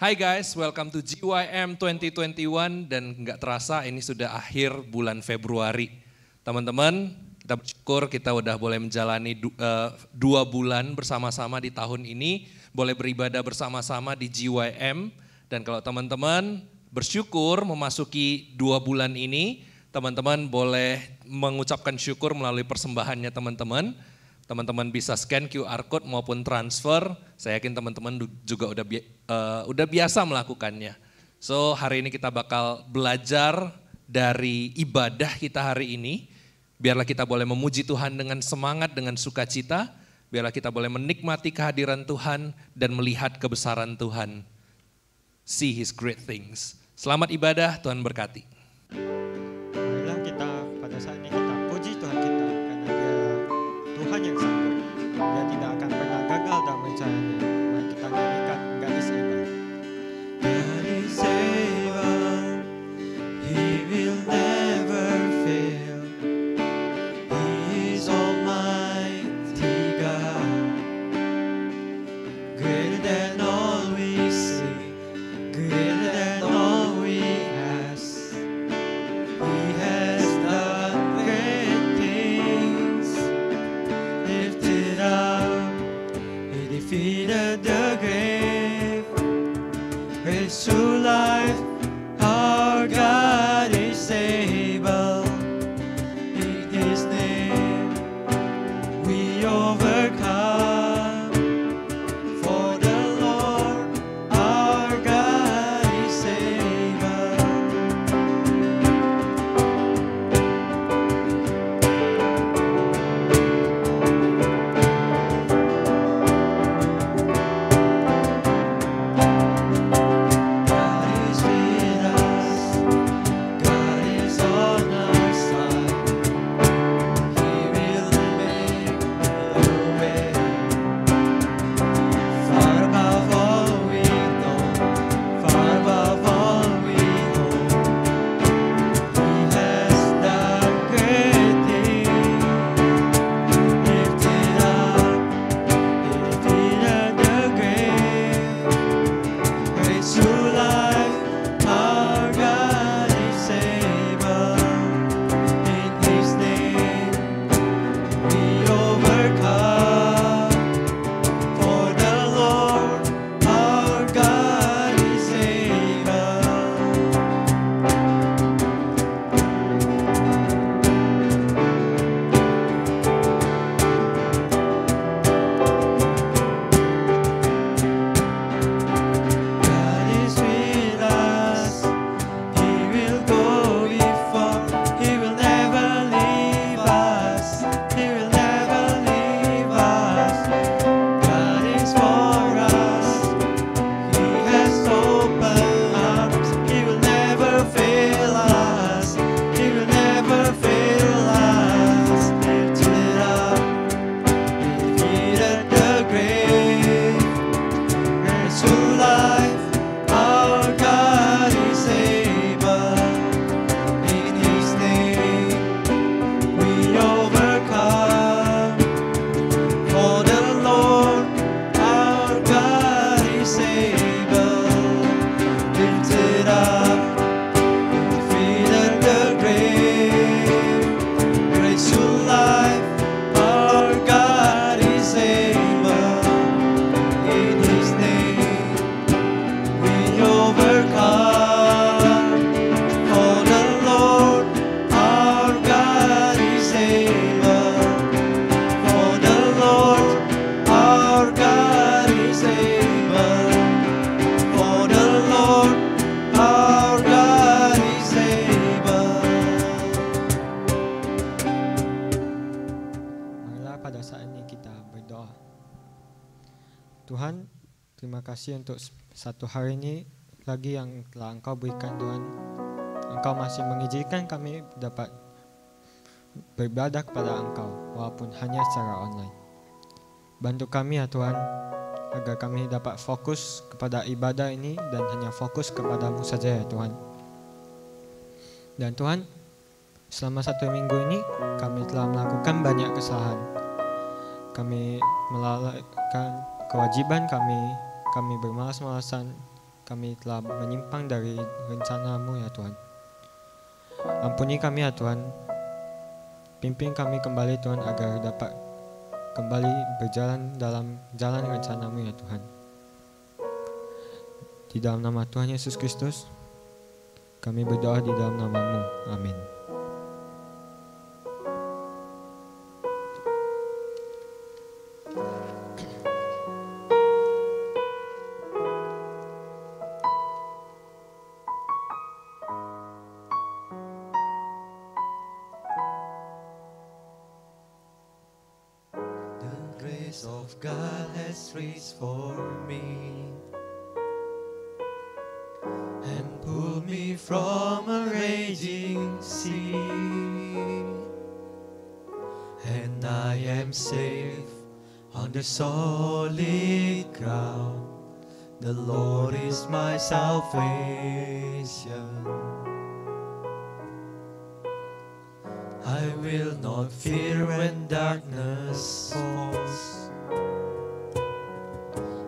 Hai guys, welcome to GYM 2021 dan nggak terasa ini sudah akhir bulan Februari. Teman-teman, kita bersyukur kita udah boleh menjalani 2 bulan bersama-sama di tahun ini, boleh beribadah bersama-sama di GYM. Dan kalau teman-teman bersyukur memasuki 2 bulan ini, teman-teman boleh mengucapkan syukur melalui persembahannya teman-teman. Teman-teman bisa scan QR code maupun transfer. Saya yakin teman-teman juga udah biasa melakukannya. So hari ini kita bakal belajar dari ibadah kita hari ini. Biarlah kita boleh memuji Tuhan dengan semangat, dengan sukacita. Biarlah kita boleh menikmati kehadiran Tuhan dan melihat kebesaran Tuhan. See His great things. Selamat ibadah, Tuhan berkati. Marilah kita pada saat ini kita puji Tuhan kita karena Dia Tuhan yang sanggup. Dia tidak akan pernah gagal dalam rencananya. Mari kita nyanyikan God is able. God is able, He will never fail. He is Almighty God, greater than all we see, greater than all we ask. Tuhan, terima kasih untuk satu hari ini lagi yang telah Engkau berikan Tuhan. Engkau masih mengizinkan kami dapat beribadah kepada Engkau walaupun hanya secara online. Bantu kami ya Tuhan, agar kami dapat fokus kepada ibadah ini dan hanya fokus kepada-Mu saja ya Tuhan. Dan Tuhan, selama 1 minggu ini kami telah melakukan banyak kesalahan. Kami melalaikan kewajiban kami bermalas-malasan, kami telah menyimpang dari rencana-Mu ya Tuhan. Ampuni kami ya Tuhan, pimpin kami kembali Tuhan agar dapat kembali berjalan dalam jalan rencana-Mu ya Tuhan. Di dalam nama Tuhan Yesus Kristus, kami berdoa di dalam nama-Mu. Amin. Of God has reached for me and pulled me from a raging sea, and I am safe on the solid ground. The Lord is my salvation. I will not fear when darkness falls.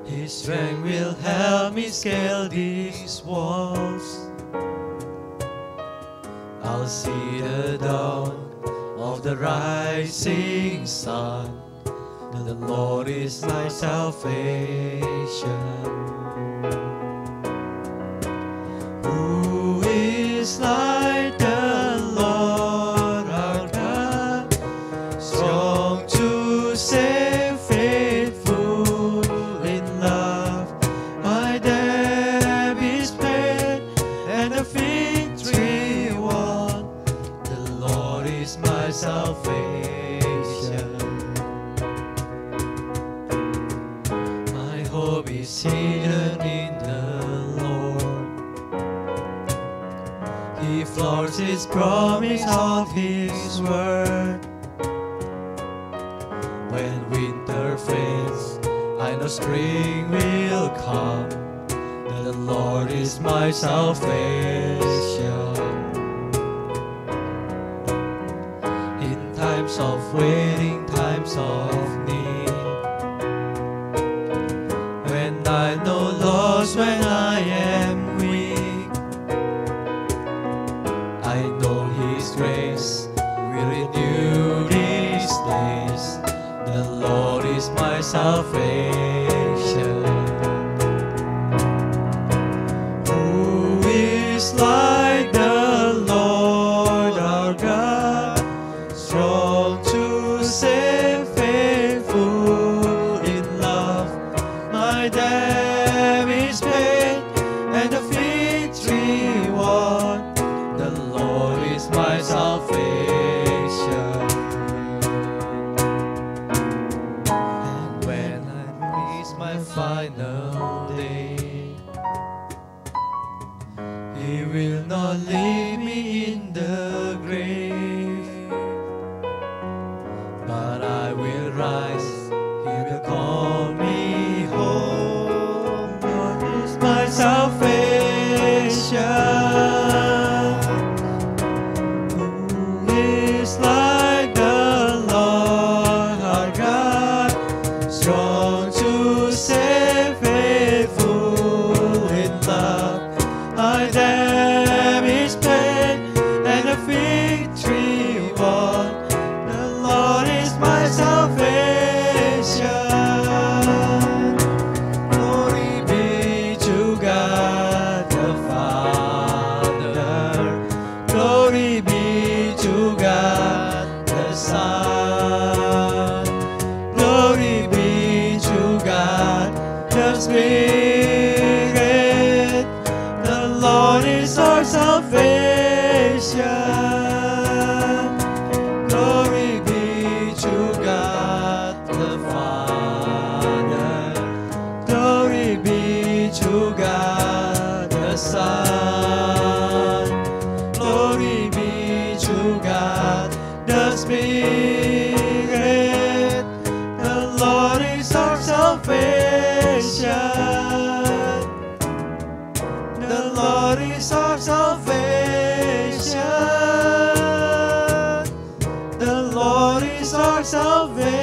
His strength will help me scale these walls. I'll see the dawn of the rising sun. The Lord is my salvation. Who is like the Lord our God, strong to save, faithful in love. My debt is paid and the victory won. The Lord is my salvation. My hope is hidden in the Lord. He floors His promise of His word. When winter fades, I know spring will come. The Lord is my salvation. In times of waiting, times of need, when I know loss, when I am weak, I know His grace will renew these days. The Lord is my salvation. Who is like the Lord our God, strong to save, faithful in love. My debt is paid and the victory won. The Lord is my salvation. And when I reach my final day, He will not leave me in the grave. the Spirit. The Lord is our salvation. The Lord is our salvation. The Lord is our salvation.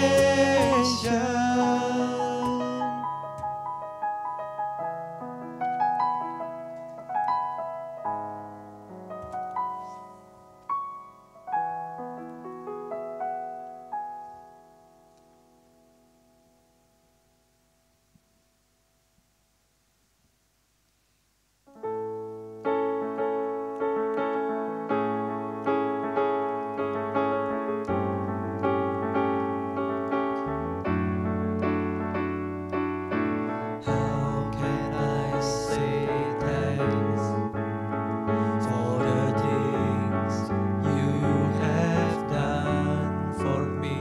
How can I say thanks for the things you have done for me?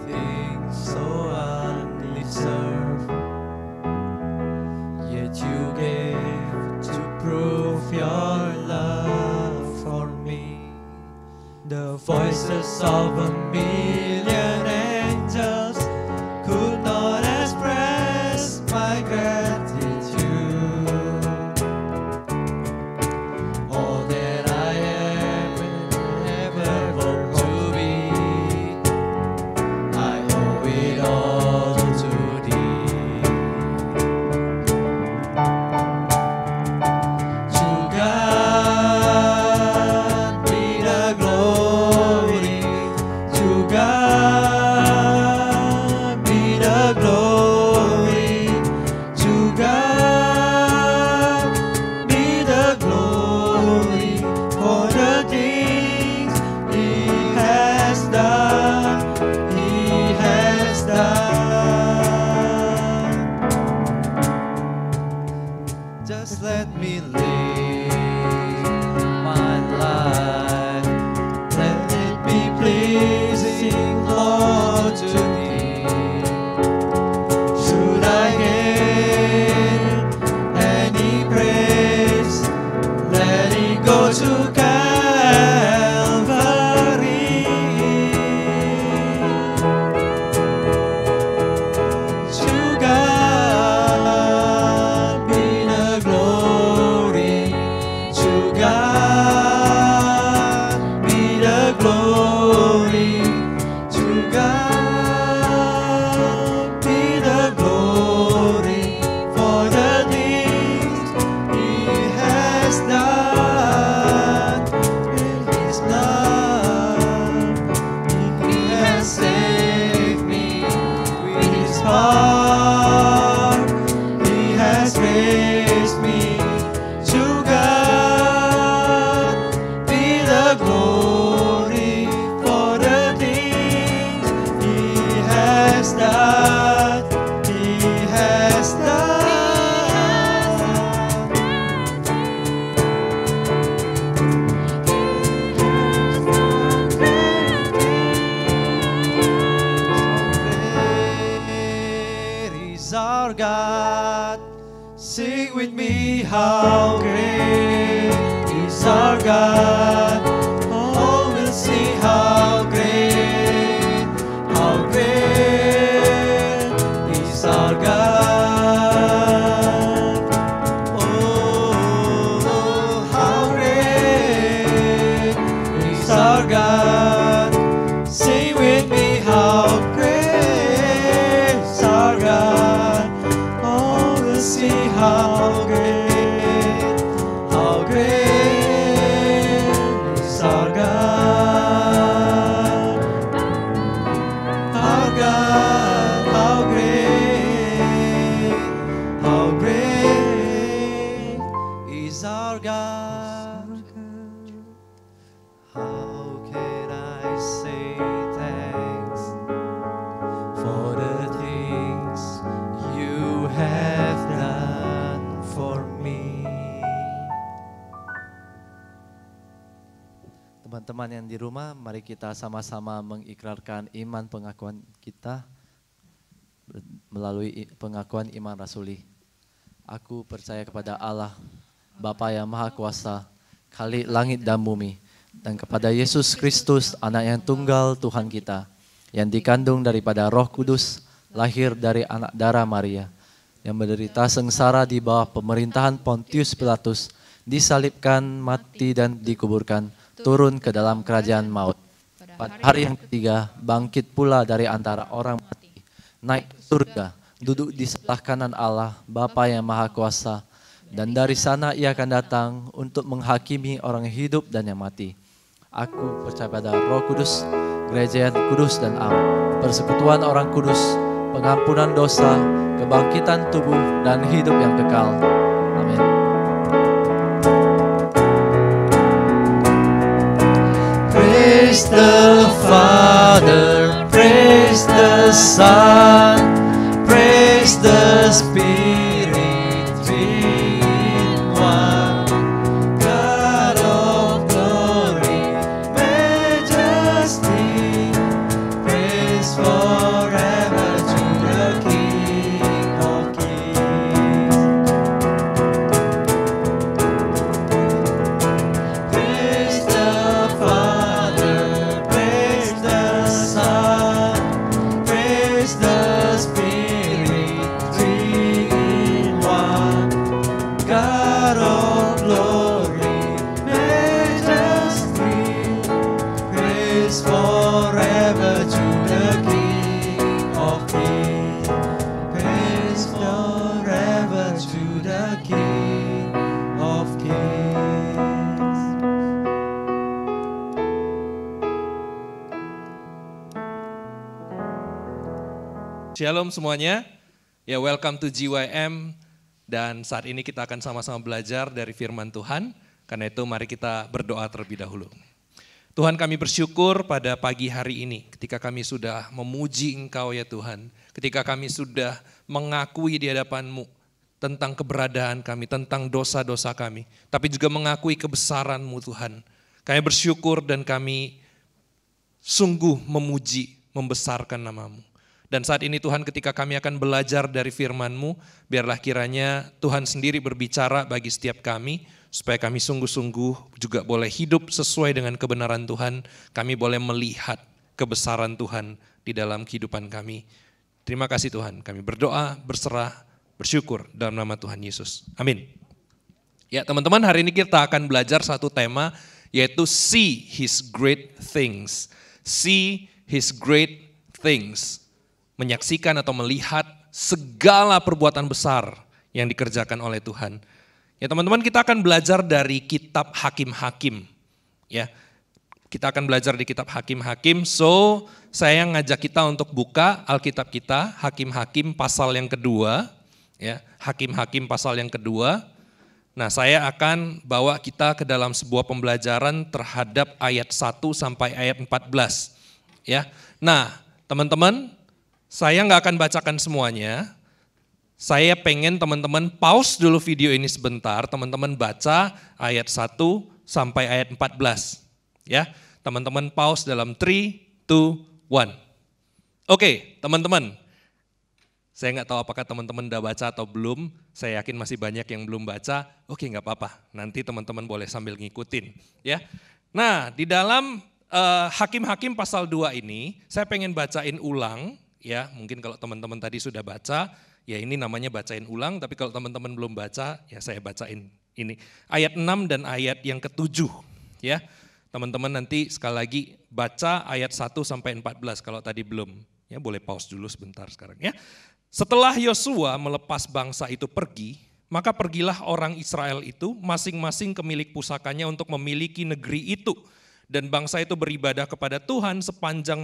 Things so undeserved, yet you gave to prove your love for me. The voices of a million angels could not express my gratitude. All that I am and ever hope to be, I owe it all to thee. To God be the glory. To God be the glory. To God be the glory for the things He has done. He has done. Just let me live my life. Let it be pleasing, Lord, to thee. Should I gain any praise, let it go to Calvary. To God be the glory. To God be the glory. To God be the glory for the things He has done. With His blood, He has saved me. With His power, He has raised me. To God be the glory for the things He has done. He has done. Great is our God. Sing with me, how great is our God. Oh, we'll see how great is our God. Oh, how great is our God. Sing with me, how great is our God. Oh, we'll see how great is our God. Our God, how great is our God. How can I say thanks for the things you have done for me? Teman-teman yang di rumah, mari kita sama-sama mengikrarkan iman pengakuan kita melalui pengakuan iman rasuli. Aku percaya kepada Allah, Bapa yang Maha Kuasa, Khalik langit dan bumi, dan kepada Yesus Kristus, anak yang tunggal Tuhan kita, yang dikandung daripada Roh Kudus, lahir dari anak darah Maria, yang menderita sengsara di bawah pemerintahan Pontius Pilatus, disalibkan, mati dan dikuburkan, turun ke dalam kerajaan maut. Pada hari yang ketiga, bangkit pula dari antara orang mati, naik ke surga, duduk di sebelah kanan Allah, Bapa yang Maha Kuasa, dan dari sana ia akan datang untuk menghakimi orang hidup dan yang mati. Aku percaya pada Roh Kudus, gereja yang kudus dan am, persekutuan orang kudus, pengampunan dosa, kebangkitan tubuh, dan hidup yang kekal. Amin. Praise the Father, praise the Son, praise the Spirit, three in one. God of glory, majesty, praise forever to the King of Kings. Praise the Father, praise the Son, praise the Spirit, three in one. God of glory, majesty, praise forever to the King of Kings. Praise forever to the King of Kings. Shalom semuanya. Ya, welcome to GYM. Dan saat ini kita akan sama-sama belajar dari firman Tuhan. Karena itu mari kita berdoa terlebih dahulu. Tuhan, kami bersyukur pada pagi hari ini ketika kami sudah memuji Engkau ya Tuhan. Ketika kami sudah mengakui di hadapan-Mu tentang keberadaan kami, tentang dosa-dosa kami. Tapi juga mengakui kebesaran-Mu Tuhan. Kami bersyukur dan kami sungguh memuji, membesarkan nama-Mu. Dan saat ini Tuhan, ketika kami akan belajar dari firman-Mu, biarlah kiranya Tuhan sendiri berbicara bagi setiap kami, supaya kami sungguh-sungguh juga boleh hidup sesuai dengan kebenaran Tuhan, kami boleh melihat kebesaran Tuhan di dalam kehidupan kami. Terima kasih Tuhan, kami berdoa, berserah, bersyukur dalam nama Tuhan Yesus. Amin. Ya teman-teman, hari ini kita akan belajar satu tema, yaitu See His Great Things. See His Great Things. Menyaksikan atau melihat segala perbuatan besar yang dikerjakan oleh Tuhan. Ya teman-teman, kita akan belajar dari kitab Hakim-Hakim. Ya, kita akan belajar di kitab Hakim-Hakim. So, saya ngajak kita untuk buka Alkitab kita, Hakim-Hakim pasal yang kedua. Ya, Hakim-Hakim pasal yang kedua. Nah, saya akan bawa kita ke dalam sebuah pembelajaran terhadap ayat 1 sampai ayat 14. Ya, nah teman-teman, saya nggak akan bacakan semuanya, saya pengen teman-teman pause dulu video ini sebentar, teman-teman baca ayat 1 sampai ayat 14. Ya, teman-teman pause dalam 3, 2, 1. Oke, teman-teman, saya nggak tahu apakah teman-teman udah baca atau belum, saya yakin masih banyak yang belum baca, oke nggak apa-apa, nanti teman-teman boleh sambil ngikutin. Ya. Nah, di dalam Hakim-Hakim pasal 2 ini, saya pengen bacain ulang. Ya, mungkin kalau teman-teman tadi sudah baca, ya ini namanya bacain ulang, tapi kalau teman-teman belum baca, ya saya bacain ini. Ayat 6 dan ayat yang ke-7, ya. Teman-teman nanti sekali lagi baca ayat 1 sampai 14 kalau tadi belum. Ya, boleh pause dulu sebentar sekarang ya. Setelah Yosua melepas bangsa itu pergi, maka pergilah orang Israel itu masing-masing ke milik pusakanya untuk memiliki negeri itu. Dan bangsa itu beribadah kepada Tuhan sepanjang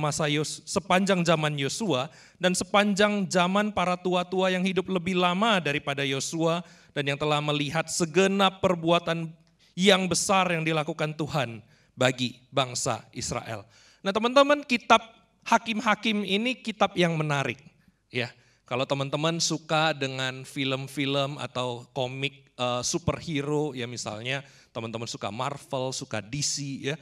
zaman Yosua dan sepanjang zaman para tua-tua yang hidup lebih lama daripada Yosua dan yang telah melihat segenap perbuatan yang besar yang dilakukan Tuhan bagi bangsa Israel. Nah teman-teman, kitab Hakim-Hakim ini kitab yang menarik. Ya, kalau teman-teman suka dengan film-film atau komik superhero, ya misalnya teman-teman suka Marvel, suka DC ya.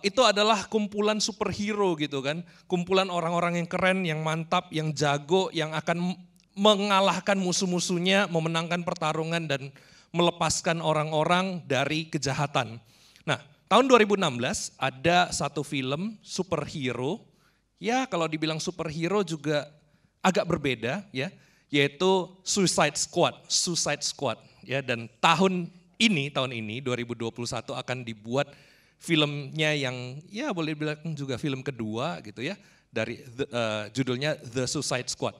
Itu adalah kumpulan superhero gitu kan, kumpulan orang-orang yang keren, yang mantap, yang jago, yang akan mengalahkan musuh-musuhnya, memenangkan pertarungan dan melepaskan orang-orang dari kejahatan. Nah tahun 2016 ada satu film superhero, ya kalau dibilang superhero juga agak berbeda ya, yaitu Suicide Squad ya, dan tahun ini 2021 akan dibuat filmnya yang ya boleh dibilang juga film kedua gitu ya, dari judulnya The Suicide Squad.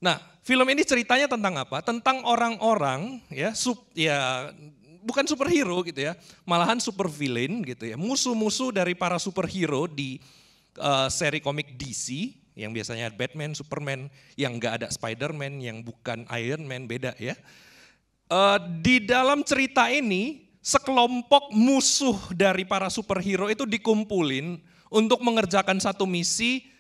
Nah, film ini ceritanya tentang apa? Tentang orang-orang ya bukan superhero gitu ya, malahan super villain gitu ya, musuh-musuh dari para superhero di seri komik DC yang biasanya Batman, Superman, yang nggak ada Spider-Man, yang bukan Iron Man, beda ya. Di dalam cerita ini sekelompok musuh dari para superhero itu dikumpulin untuk mengerjakan satu misi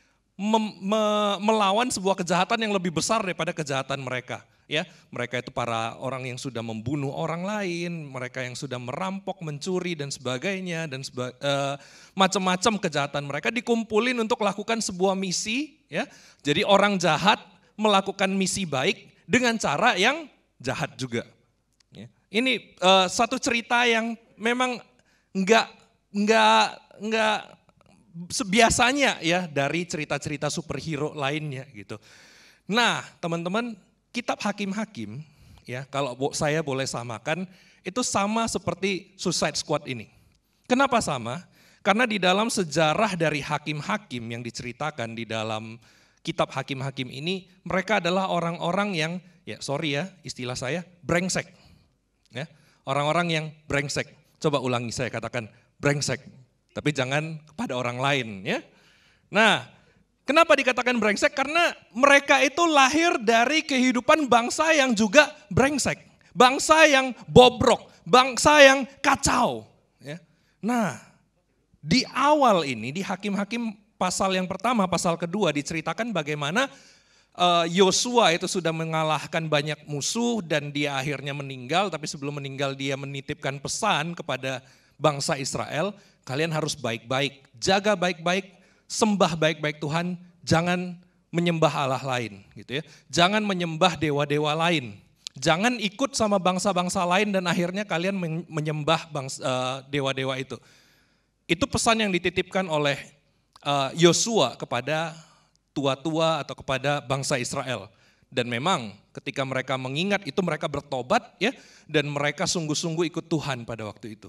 melawan sebuah kejahatan yang lebih besar daripada kejahatan mereka. Ya, mereka itu para orang yang sudah membunuh orang lain, mereka yang sudah merampok, mencuri dan sebagainya, dan macam-macam kejahatan mereka dikumpulin untuk lakukan sebuah misi. Ya, jadi orang jahat melakukan misi baik dengan cara yang jahat juga. Ya. Ini satu cerita yang memang enggak sebiasanya ya dari cerita-cerita superhero lainnya gitu. Nah, teman-teman, kitab Hakim-Hakim, ya kalau saya boleh samakan, itu sama seperti Suicide Squad ini. Kenapa sama? Karena di dalam sejarah dari Hakim-Hakim yang diceritakan di dalam kitab Hakim-Hakim ini, mereka adalah orang-orang yang, ya sorry ya istilah saya, brengsek. Ya, orang-orang yang brengsek. Coba ulangi, saya katakan brengsek, tapi jangan kepada orang lain ya. Nah, kenapa dikatakan brengsek? Karena mereka itu lahir dari kehidupan bangsa yang juga brengsek. Bangsa yang bobrok, bangsa yang kacau. Ya. Nah, di awal ini, di Hakim-Hakim pasal yang pertama, pasal kedua diceritakan bagaimana Yosua itu sudah mengalahkan banyak musuh dan dia akhirnya meninggal, tapi sebelum meninggal dia menitipkan pesan kepada bangsa Israel, kalian harus baik-baik, jaga baik-baik, sembah baik-baik Tuhan, jangan menyembah Allah lain gitu ya. Jangan menyembah dewa-dewa lain. Jangan ikut sama bangsa-bangsa lain dan akhirnya kalian menyembah dewa-dewa itu. Itu pesan yang dititipkan oleh Yosua kepada tua-tua atau kepada bangsa Israel. Dan memang ketika mereka mengingat itu mereka bertobat ya, dan mereka sungguh-sungguh ikut Tuhan pada waktu itu.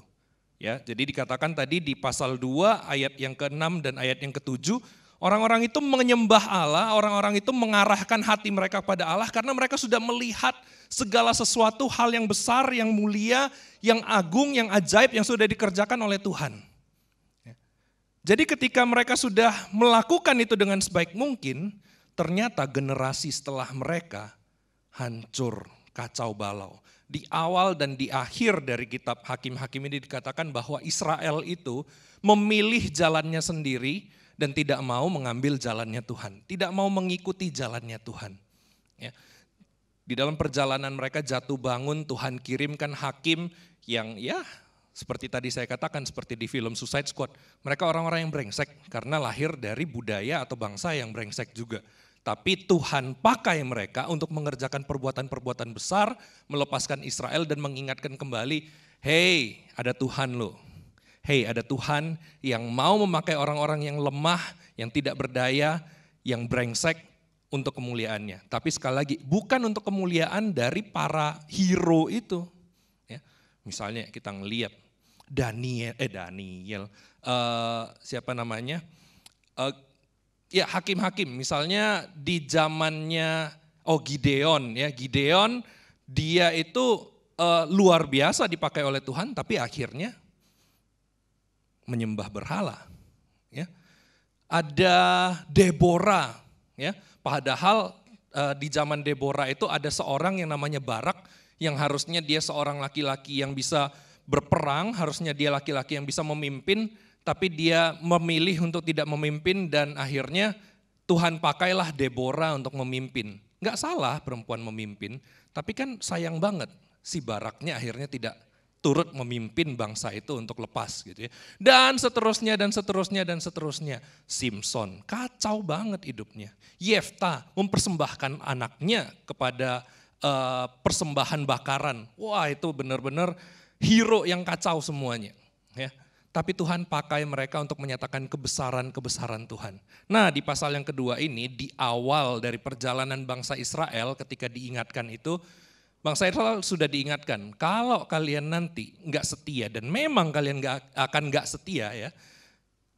Ya, jadi dikatakan tadi di pasal 2 ayat yang ke-6 dan ayat yang ke-7, orang-orang itu menyembah Allah, orang-orang itu mengarahkan hati mereka pada Allah karena mereka sudah melihat segala sesuatu hal yang besar, yang mulia, yang agung, yang ajaib yang sudah dikerjakan oleh Tuhan. Jadi ketika mereka sudah melakukan itu dengan sebaik mungkin, ternyata generasi setelah mereka hancur, kacau balau. Di awal dan di akhir dari kitab Hakim-Hakim ini dikatakan bahwa Israel itu memilih jalannya sendiri dan tidak mau mengambil jalannya Tuhan. Tidak mau mengikuti jalannya Tuhan. Ya. Di dalam perjalanan mereka jatuh bangun, Tuhan kirimkan hakim yang ya seperti tadi saya katakan, seperti di film Suicide Squad. Mereka orang-orang yang brengsek karena lahir dari budaya atau bangsa yang brengsek juga. Tapi Tuhan pakai mereka untuk mengerjakan perbuatan-perbuatan besar, melepaskan Israel dan mengingatkan kembali, hey ada Tuhan loh. Hey ada Tuhan yang mau memakai orang-orang yang lemah, yang tidak berdaya, yang brengsek untuk kemuliaannya. Tapi sekali lagi bukan untuk kemuliaan dari para hero itu. Ya, misalnya kita ngelihat Daniel, siapa namanya? Ya hakim-hakim, misalnya di zamannya Gideon ya, Gideon dia itu luar biasa dipakai oleh Tuhan, tapi akhirnya menyembah berhala. Ya. Ada Deborah, ya, padahal di zaman Deborah itu ada seorang yang namanya Barak, yang harusnya dia seorang laki-laki yang bisa berperang, harusnya dia laki-laki yang bisa memimpin, tapi dia memilih untuk tidak memimpin dan akhirnya Tuhan pakailah Deborah untuk memimpin. Enggak salah perempuan memimpin, tapi kan sayang banget si Baraknya akhirnya tidak turut memimpin bangsa itu untuk lepas gitu ya. Dan seterusnya dan seterusnya dan seterusnya. Simpson, kacau banget hidupnya. Yefta mempersembahkan anaknya kepada persembahan bakaran. Wah itu benar-benar hero yang kacau semuanya. Ya. tapi Tuhan pakai mereka untuk menyatakan kebesaran-kebesaran Tuhan. Nah, di pasal yang kedua ini, di awal dari perjalanan bangsa Israel ketika diingatkan itu, bangsa Israel sudah diingatkan, kalau kalian nanti nggak setia, dan memang kalian nggak setia ya,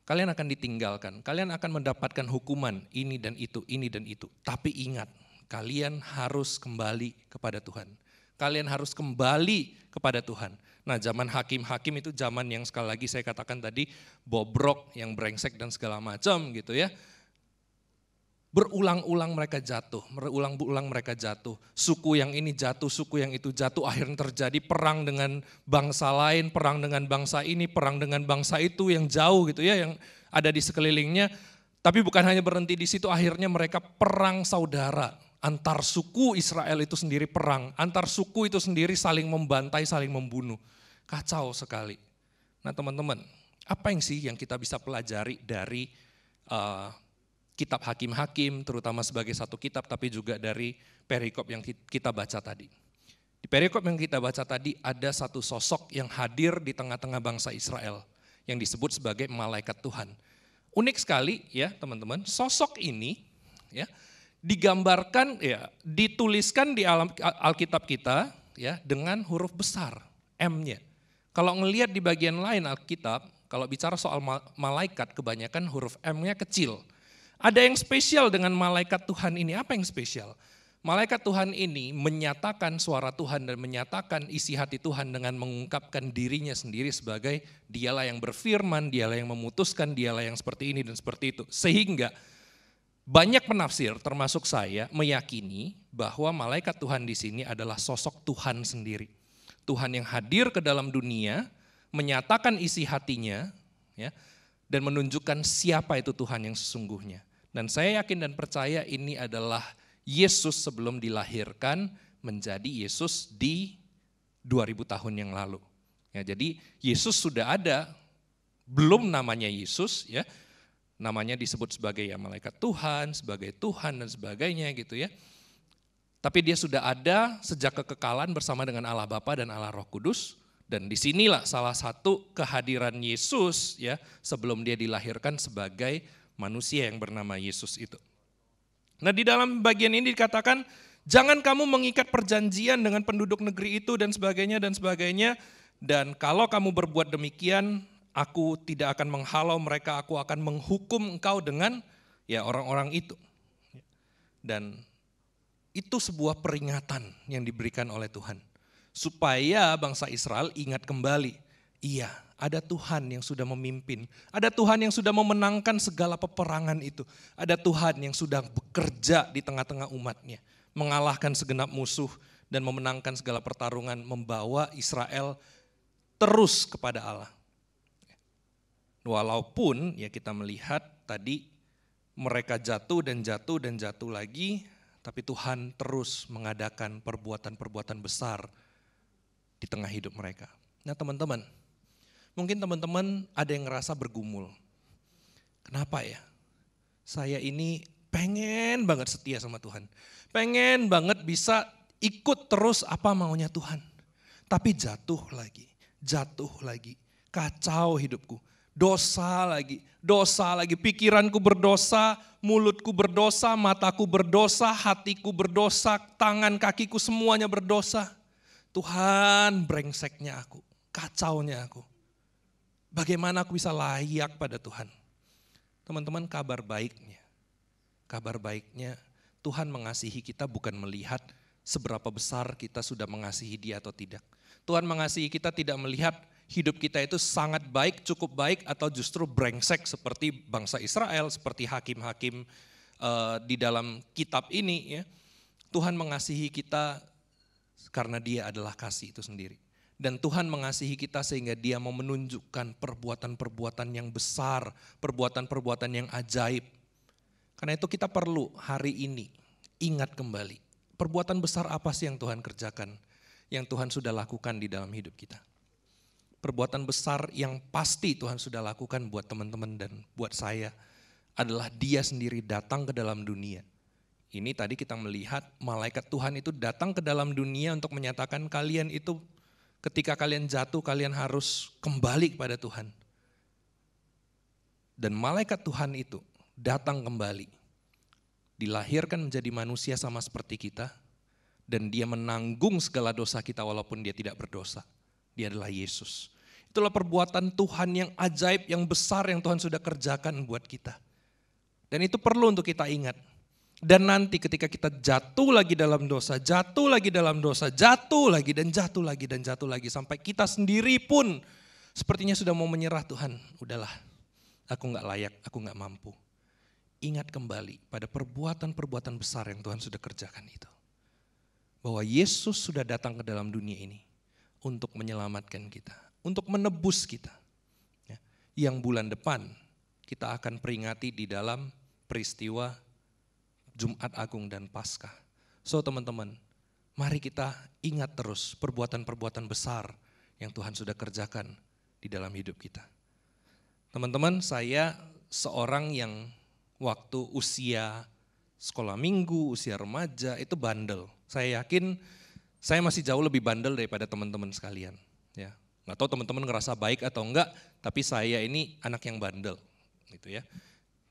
kalian akan ditinggalkan, kalian akan mendapatkan hukuman ini dan itu, ini dan itu. Tapi ingat, kalian harus kembali kepada Tuhan. Kalian harus kembali kepada Tuhan. Nah, zaman hakim-hakim itu zaman yang sekali lagi saya katakan tadi bobrok, yang brengsek dan segala macam gitu ya. Berulang-ulang mereka jatuh, berulang-ulang mereka jatuh. Suku yang ini jatuh, suku yang itu jatuh, akhirnya terjadi perang dengan bangsa lain, perang dengan bangsa ini, perang dengan bangsa itu yang jauh gitu ya, yang ada di sekelilingnya. Tapi bukan hanya berhenti di situ, akhirnya mereka perang saudara. Antar suku Israel itu sendiri perang, antar suku itu sendiri saling membantai, saling membunuh. Kacau sekali. Nah teman-teman, apa yang sih yang kita bisa pelajari dari kitab Hakim-Hakim, terutama sebagai satu kitab, tapi juga dari perikop yang kita baca tadi. Di perikop yang kita baca tadi ada satu sosok yang hadir di tengah-tengah bangsa Israel, yang disebut sebagai malaikat Tuhan. Unik sekali ya teman-teman, sosok ini ya digambarkan ya, dituliskan di Alkitab kita ya dengan huruf besar M-nya. Kalau ngelihat di bagian lain Alkitab, kalau bicara soal malaikat kebanyakan huruf M-nya kecil. Ada yang spesial dengan malaikat Tuhan ini. Apa yang spesial? Malaikat Tuhan ini menyatakan suara Tuhan dan menyatakan isi hati Tuhan dengan mengungkapkan dirinya sendiri sebagai dialah yang berfirman, dialah yang memutuskan, dialah yang seperti ini dan seperti itu. Sehingga banyak penafsir termasuk saya meyakini bahwa malaikat Tuhan di sini adalah sosok Tuhan sendiri. Tuhan yang hadir ke dalam dunia, menyatakan isi hatinya ya, dan menunjukkan siapa itu Tuhan yang sesungguhnya. Dan saya yakin dan percaya ini adalah Yesus sebelum dilahirkan menjadi Yesus di 2000 tahun yang lalu. Ya, jadi Yesus sudah ada, belum namanya Yesus ya. Namanya disebut sebagai ya malaikat Tuhan, sebagai Tuhan dan sebagainya gitu ya. Tapi dia sudah ada sejak kekekalan bersama dengan Allah Bapa dan Allah Roh Kudus. Dan disinilah salah satu kehadiran Yesus ya sebelum dia dilahirkan sebagai manusia yang bernama Yesus itu. Nah di dalam bagian ini dikatakan, jangan kamu mengikat perjanjian dengan penduduk negeri itu dan sebagainya dan sebagainya. Dan kalau kamu berbuat demikian, aku tidak akan menghalau mereka, aku akan menghukum engkau dengan ya orang-orang itu. Dan itu sebuah peringatan yang diberikan oleh Tuhan. Supaya bangsa Israel ingat kembali, iya ada Tuhan yang sudah memimpin. Ada Tuhan yang sudah memenangkan segala peperangan itu. Ada Tuhan yang sudah bekerja di tengah-tengah umatnya. Mengalahkan segenap musuh dan memenangkan segala pertarungan, membawa Israel terus kepada Allah. Walaupun ya kita melihat tadi mereka jatuh dan jatuh dan jatuh lagi, tapi Tuhan terus mengadakan perbuatan-perbuatan besar di tengah hidup mereka. Nah teman-teman, mungkin teman-teman ada yang ngerasa bergumul. Kenapa ya? Saya ini pengen banget setia sama Tuhan. Pengen banget bisa ikut terus apa maunya Tuhan. Tapi jatuh lagi, kacau hidupku. Dosa lagi, pikiranku berdosa, mulutku berdosa, mataku berdosa, hatiku berdosa, tangan kakiku semuanya berdosa. Tuhan, brengseknya aku, kacaunya aku. Bagaimana aku bisa layak pada Tuhan? Teman-teman, kabar baiknya Tuhan mengasihi kita bukan melihat seberapa besar kita sudah mengasihi Dia atau tidak. Tuhan mengasihi kita tidak melihat hidup kita itu sangat baik, cukup baik, atau justru brengsek seperti bangsa Israel, seperti hakim-hakim di dalam kitab ini. Ya. Tuhan mengasihi kita karena Dia adalah kasih itu sendiri. Dan Tuhan mengasihi kita sehingga Dia mau menunjukkan perbuatan-perbuatan yang besar, perbuatan-perbuatan yang ajaib. Karena itu kita perlu hari ini ingat kembali, perbuatan besar apa sih yang Tuhan kerjakan, yang Tuhan sudah lakukan di dalam hidup kita. Perbuatan besar yang pasti Tuhan sudah lakukan buat teman-teman dan buat saya adalah Dia sendiri datang ke dalam dunia. Ini tadi kita melihat malaikat Tuhan itu datang ke dalam dunia untuk menyatakan kalian itu ketika kalian jatuh kalian harus kembali kepada Tuhan. Dan malaikat Tuhan itu datang kembali. Dilahirkan menjadi manusia sama seperti kita. Dan dia menanggung segala dosa kita walaupun dia tidak berdosa. Dia adalah Yesus. Itulah perbuatan Tuhan yang ajaib, yang besar yang Tuhan sudah kerjakan buat kita. Dan itu perlu untuk kita ingat. Dan nanti ketika kita jatuh lagi dalam dosa, jatuh lagi dalam dosa, jatuh lagi dan jatuh lagi dan jatuh lagi. Sampai kita sendiri pun sepertinya sudah mau menyerah, Tuhan udahlah, aku gak layak, aku gak mampu. Ingat kembali pada perbuatan-perbuatan besar yang Tuhan sudah kerjakan itu. Bahwa Yesus sudah datang ke dalam dunia ini untuk menyelamatkan kita, untuk menebus kita. Yang bulan depan kita akan peringati di dalam peristiwa Jumat Agung dan Paskah. So teman-teman, mari kita ingat terus perbuatan-perbuatan besar yang Tuhan sudah kerjakan di dalam hidup kita. Teman-teman, saya seorang yang waktu usia sekolah minggu, usia remaja itu bandel. Saya yakin saya masih jauh lebih bandel daripada teman-teman sekalian. Ya, nggak tahu teman-teman ngerasa baik atau enggak, tapi saya ini anak yang bandel, gitu ya.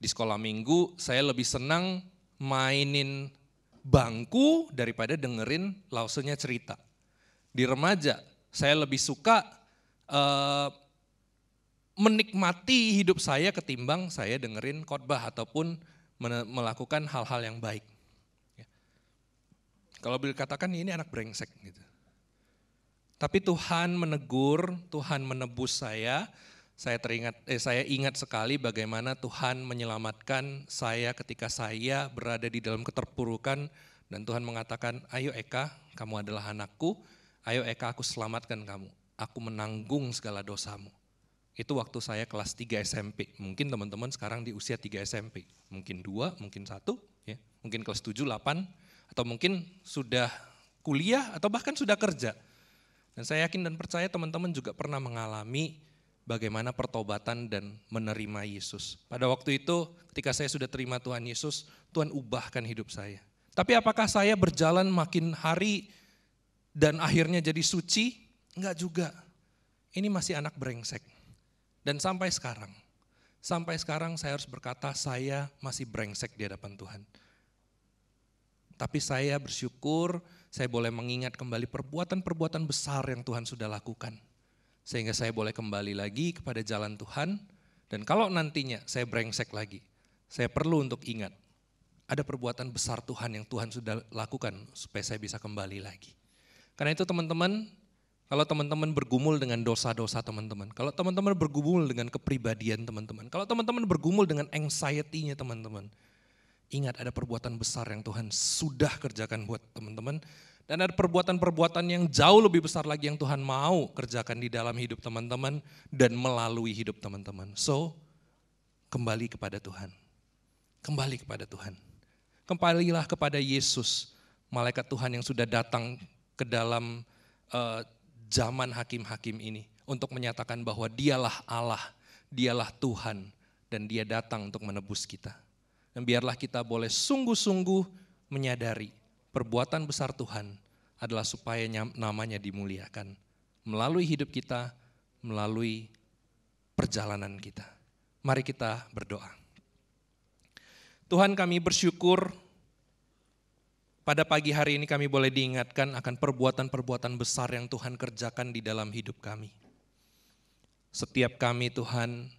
Di sekolah minggu saya lebih senang mainin bangku daripada dengerin lausenya cerita. Di remaja saya lebih suka menikmati hidup saya ketimbang saya dengerin khotbah ataupun melakukan hal-hal yang baik. Ya. Kalau boleh katakan ini anak brengsek gitu. Tapi Tuhan menegur, Tuhan menebus saya. Saya ingat sekali bagaimana Tuhan menyelamatkan saya ketika saya berada di dalam keterpurukan dan Tuhan mengatakan, ayo Eka, kamu adalah anakku, ayo Eka aku selamatkan kamu, aku menanggung segala dosamu. Itu waktu saya kelas 3 SMP, mungkin teman-teman sekarang di usia 3 SMP, mungkin 2, mungkin 1, ya, mungkin kelas 7, 8, atau mungkin sudah kuliah atau bahkan sudah kerja. Dan saya yakin dan percaya teman-teman juga pernah mengalami bagaimana pertobatan dan menerima Yesus. Pada waktu itu ketika saya sudah terima Tuhan Yesus, Tuhan ubahkan hidup saya. Tapi apakah saya berjalan makin hari dan akhirnya jadi suci? Enggak juga. Ini masih anak brengsek. Dan sampai sekarang saya harus berkata saya masih brengsek di hadapan Tuhan. Tapi saya bersyukur saya boleh mengingat kembali perbuatan-perbuatan besar yang Tuhan sudah lakukan. Sehingga saya boleh kembali lagi kepada jalan Tuhan. Dan kalau nantinya saya brengsek lagi, saya perlu untuk ingat, ada perbuatan besar Tuhan yang Tuhan sudah lakukan supaya saya bisa kembali lagi. Karena itu teman-teman, kalau teman-teman bergumul dengan dosa-dosa teman-teman, kalau teman-teman bergumul dengan kepribadian teman-teman, kalau teman-teman bergumul dengan anxiety-nya teman-teman, ingat ada perbuatan besar yang Tuhan sudah kerjakan buat teman-teman. Dan ada perbuatan-perbuatan yang jauh lebih besar lagi yang Tuhan mau kerjakan di dalam hidup teman-teman dan melalui hidup teman-teman. So, kembali kepada Tuhan. Kembali kepada Tuhan. Kembalilah kepada Yesus, malaikat Tuhan yang sudah datang ke dalam zaman hakim-hakim ini untuk menyatakan bahwa dialah Allah, dialah Tuhan dan dia datang untuk menebus kita. Dan biarlah kita boleh sungguh-sungguh menyadari perbuatan besar Tuhan adalah supaya namanya dimuliakan melalui hidup kita, melalui perjalanan kita. Mari kita berdoa. Tuhan, kami bersyukur pada pagi hari ini kami boleh diingatkan akan perbuatan-perbuatan besar yang Tuhan kerjakan di dalam hidup kami. Setiap kami Tuhan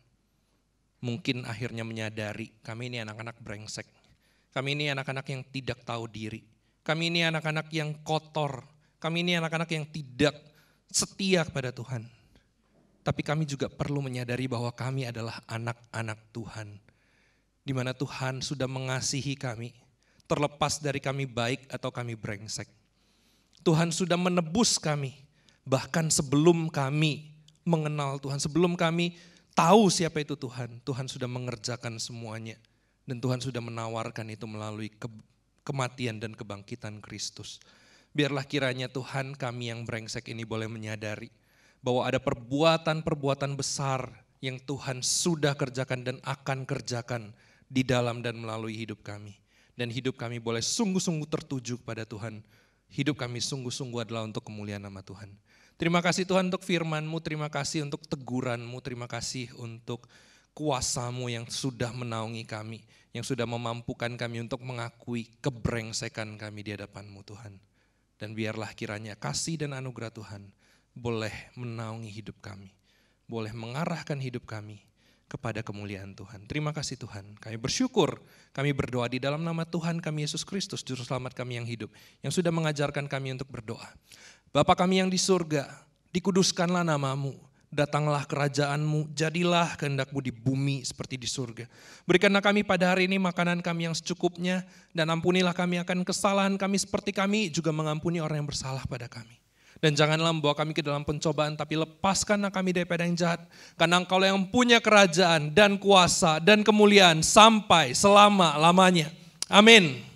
mungkin akhirnya menyadari kami ini anak-anak brengsek. Kami ini anak-anak yang tidak tahu diri. Kami ini anak-anak yang kotor, kami ini anak-anak yang tidak setia kepada Tuhan. Tapi kami juga perlu menyadari bahwa kami adalah anak-anak Tuhan. Di mana Tuhan sudah mengasihi kami, terlepas dari kami baik atau kami brengsek. Tuhan sudah menebus kami, bahkan sebelum kami mengenal Tuhan, sebelum kami tahu siapa itu Tuhan, Tuhan sudah mengerjakan semuanya. Dan Tuhan sudah menawarkan itu melalui kematian dan kebangkitan Kristus. Biarlah kiranya Tuhan kami yang brengsek ini boleh menyadari bahwa ada perbuatan-perbuatan besar yang Tuhan sudah kerjakan dan akan kerjakan di dalam dan melalui hidup kami. Dan hidup kami boleh sungguh-sungguh tertuju kepada Tuhan. Hidup kami sungguh-sungguh adalah untuk kemuliaan nama Tuhan. Terima kasih Tuhan untuk firman-Mu, terima kasih untuk teguran-Mu, terima kasih untuk kuasa-Mu yang sudah menaungi kami, yang sudah memampukan kami untuk mengakui kebrengsekan kami di hadapan-Mu Tuhan. Dan biarlah kiranya kasih dan anugerah Tuhan boleh menaungi hidup kami, boleh mengarahkan hidup kami kepada kemuliaan Tuhan. Terima kasih Tuhan, kami bersyukur, kami berdoa di dalam nama Tuhan kami Yesus Kristus, Juru Selamat kami yang hidup, yang sudah mengajarkan kami untuk berdoa. Bapa kami yang di surga, dikuduskanlah nama-Mu, datanglah kerajaan-Mu, jadilah kehendak-Mu di bumi seperti di surga. Berikanlah kami pada hari ini makanan kami yang secukupnya, dan ampunilah kami akan kesalahan kami seperti kami juga mengampuni orang yang bersalah pada kami. Dan janganlah membawa kami ke dalam pencobaan, tapi lepaskanlah kami daripada yang jahat. Karena Engkau yang punya kerajaan dan kuasa dan kemuliaan sampai selama-lamanya. Amin.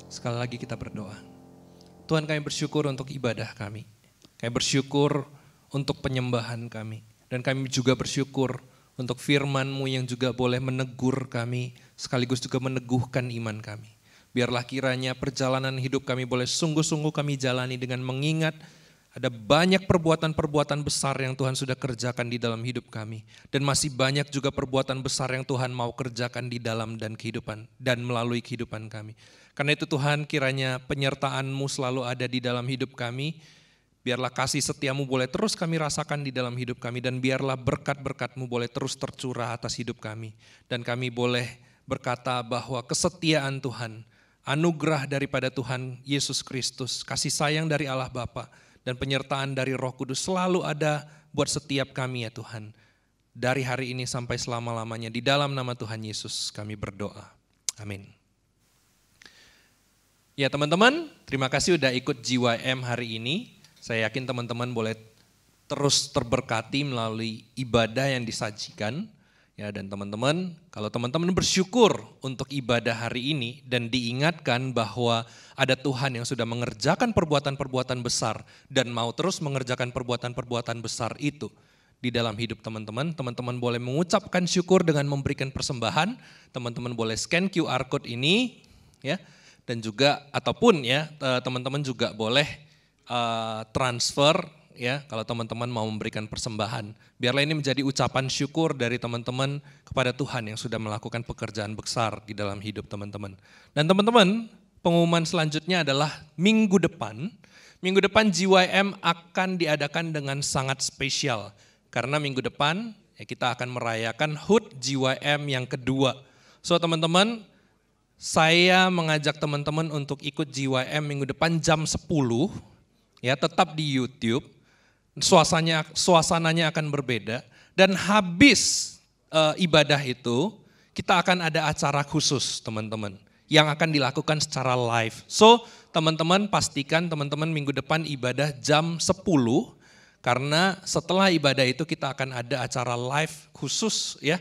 Sekali lagi kita berdoa. Tuhan, kami bersyukur untuk ibadah kami. Kami bersyukur untuk penyembahan kami. Dan kami juga bersyukur untuk firman-Mu yang juga boleh menegur kami, sekaligus juga meneguhkan iman kami. Biarlah kiranya perjalanan hidup kami boleh sungguh-sungguh kami jalani dengan mengingat ada banyak perbuatan-perbuatan besar yang Tuhan sudah kerjakan di dalam hidup kami. Dan masih banyak juga perbuatan besar yang Tuhan mau kerjakan di dalam dan kehidupan dan melalui kehidupan kami. Karena itu Tuhan, kiranya penyertaan-Mu selalu ada di dalam hidup kami. Biarlah kasih setia-Mu boleh terus kami rasakan di dalam hidup kami. Dan biarlah berkat-berkat-Mu boleh terus tercurah atas hidup kami. Dan kami boleh berkata bahwa kesetiaan Tuhan, anugerah daripada Tuhan Yesus Kristus, kasih sayang dari Allah Bapa, dan penyertaan dari Roh Kudus selalu ada buat setiap kami ya Tuhan. Dari hari ini sampai selama-lamanya, di dalam nama Tuhan Yesus kami berdoa. Amin. Ya teman-teman, terima kasih udah ikut JYM hari ini. Saya yakin teman-teman boleh terus terberkati melalui ibadah yang disajikan. Ya, dan teman-teman, kalau teman-teman bersyukur untuk ibadah hari ini dan diingatkan bahwa ada Tuhan yang sudah mengerjakan perbuatan-perbuatan besar dan mau terus mengerjakan perbuatan-perbuatan besar itu di dalam hidup teman-teman, teman-teman boleh mengucapkan syukur dengan memberikan persembahan. Teman-teman boleh scan QR code ini, ya, dan juga ataupun ya teman-teman juga boleh transfer. Ya, kalau teman-teman mau memberikan persembahan, biarlah ini menjadi ucapan syukur dari teman-teman kepada Tuhan yang sudah melakukan pekerjaan besar di dalam hidup teman-teman. Dan teman-teman, pengumuman selanjutnya adalah minggu depan JYM akan diadakan dengan sangat spesial. Karena minggu depan ya, kita akan merayakan HUT JYM yang kedua. So teman-teman, saya mengajak teman-teman untuk ikut JYM minggu depan jam 10, ya tetap di YouTube. Suasananya akan berbeda dan habis ibadah itu kita akan ada acara khusus teman-teman yang akan dilakukan secara live. So teman-teman pastikan teman-teman minggu depan ibadah jam 10 karena setelah ibadah itu kita akan ada acara live khusus ya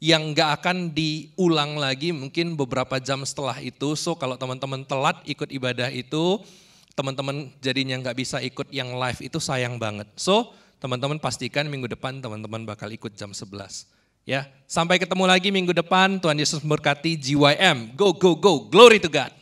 yang gak akan diulang lagi mungkin beberapa jam setelah itu. So kalau teman-teman telat ikut ibadah itu, teman-teman jadinya gak bisa ikut yang live itu sayang banget. So teman-teman pastikan minggu depan teman-teman bakal ikut jam 11. Ya, sampai ketemu lagi minggu depan. Tuhan Yesus memberkati. GYM, go, go, go, glory to God.